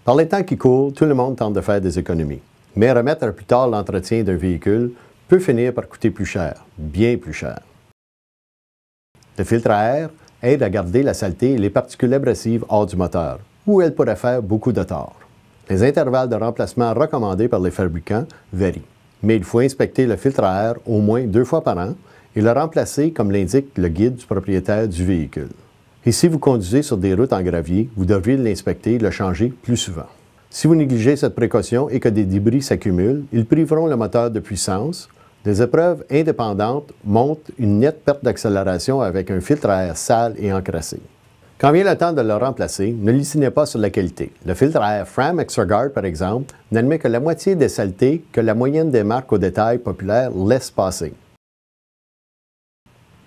Par les temps qui courent, tout le monde tente de faire des économies. Mais remettre à plus tard l'entretien d'un véhicule peut finir par coûter plus cher, bien plus cher. Le filtre à air aide à garder la saleté et les particules abrasives hors du moteur, où elles pourraient faire beaucoup de tort. Les intervalles de remplacement recommandés par les fabricants varient, mais il faut inspecter le filtre à air au moins 2 fois par an et le remplacer comme l'indique le guide du propriétaire du véhicule. Et si vous conduisez sur des routes en gravier, vous devriez l'inspecter et le changer plus souvent. Si vous négligez cette précaution et que des débris s'accumulent, ils priveront le moteur de puissance. Des épreuves indépendantes montrent une nette perte d'accélération avec un filtre à air sale et encrassé. Quand vient le temps de le remplacer, ne lésinez pas sur la qualité. Le filtre à air Fram Extra-Guard, par exemple, n'admet que la moitié des saletés que la moyenne des marques au détail populaires laisse passer.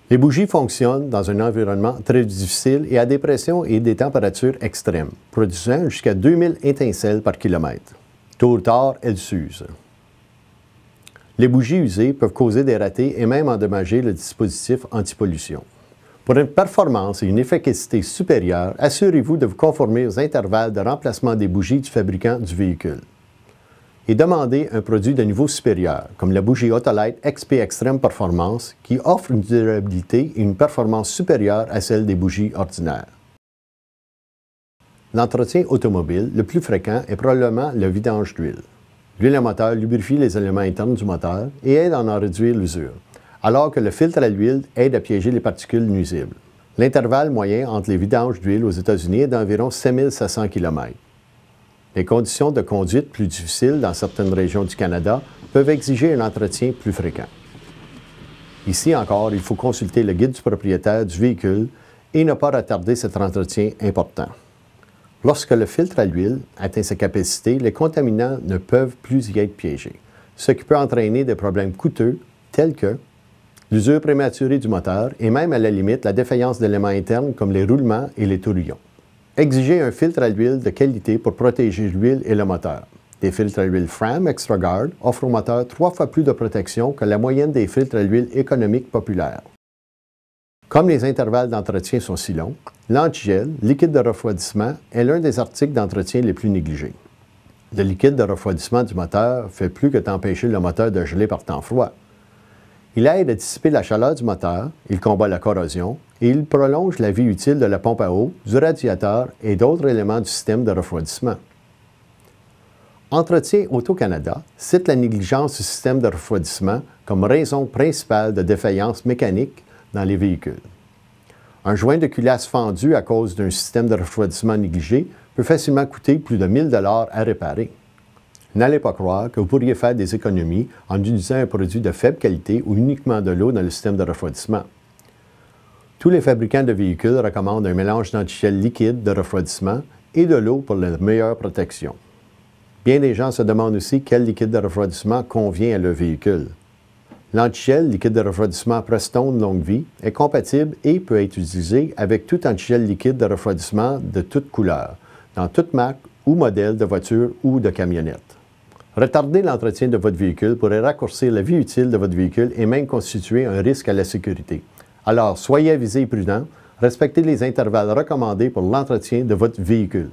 Les bougies fonctionnent dans un environnement très difficile et à des pressions et des températures extrêmes, produisant jusqu'à 2000 étincelles par kilomètre. Tôt ou tard, elles s'usent. Les bougies usées peuvent causer des ratés et même endommager le dispositif antipollution. Pour une performance et une efficacité supérieure, assurez-vous de vous conformer aux intervalles de remplacement des bougies du fabricant du véhicule. Et demandez un produit de niveau supérieur, comme la bougie Autolite XP Extreme Performance, qui offre une durabilité et une performance supérieure à celle des bougies ordinaires. L'entretien automobile le plus fréquent est probablement le vidange d'huile. L'huile à moteur lubrifie les éléments internes du moteur et aide à en réduire l'usure, alors que le filtre à l'huile aide à piéger les particules nuisibles. L'intervalle moyen entre les vidanges d'huile aux États-Unis est d'environ 5700 km. Les conditions de conduite plus difficiles dans certaines régions du Canada peuvent exiger un entretien plus fréquent. Ici encore, il faut consulter le guide du propriétaire du véhicule et ne pas retarder cet entretien important. Lorsque le filtre à l'huile atteint sa capacité, les contaminants ne peuvent plus y être piégés, ce qui peut entraîner des problèmes coûteux tels que l'usure prématurée du moteur et même à la limite la défaillance d'éléments internes comme les roulements et les tourillons. Exigez un filtre à l'huile de qualité pour protéger l'huile et le moteur. Des filtres à l'huile Fram Extra-Guard offrent au moteur 3 fois plus de protection que la moyenne des filtres à l'huile économiques populaires. Comme les intervalles d'entretien sont si longs, l'antigel, liquide de refroidissement, est l'un des articles d'entretien les plus négligés. Le liquide de refroidissement du moteur fait plus que d'empêcher le moteur de geler par temps froid. Il aide à dissiper la chaleur du moteur, il combat la corrosion et il prolonge la vie utile de la pompe à eau, du radiateur et d'autres éléments du système de refroidissement. Entretien Auto-Canada cite la négligence du système de refroidissement comme raison principale de défaillance mécanique dans les véhicules. Un joint de culasse fendu à cause d'un système de refroidissement négligé peut facilement coûter plus de 1 000 $ à réparer. N'allez pas croire que vous pourriez faire des économies en utilisant un produit de faible qualité ou uniquement de l'eau dans le système de refroidissement. Tous les fabricants de véhicules recommandent un mélange d'antigel liquide de refroidissement et de l'eau pour la meilleure protection. Bien des gens se demandent aussi quel liquide de refroidissement convient à leur véhicule. L'antigel liquide de refroidissement Prestone longue vie est compatible et peut être utilisé avec tout antigel liquide de refroidissement de toute couleur, dans toute marque ou modèle de voiture ou de camionnette. Retarder l'entretien de votre véhicule pourrait raccourcir la vie utile de votre véhicule et même constituer un risque à la sécurité. Alors, soyez avisés et prudents, respectez les intervalles recommandés pour l'entretien de votre véhicule.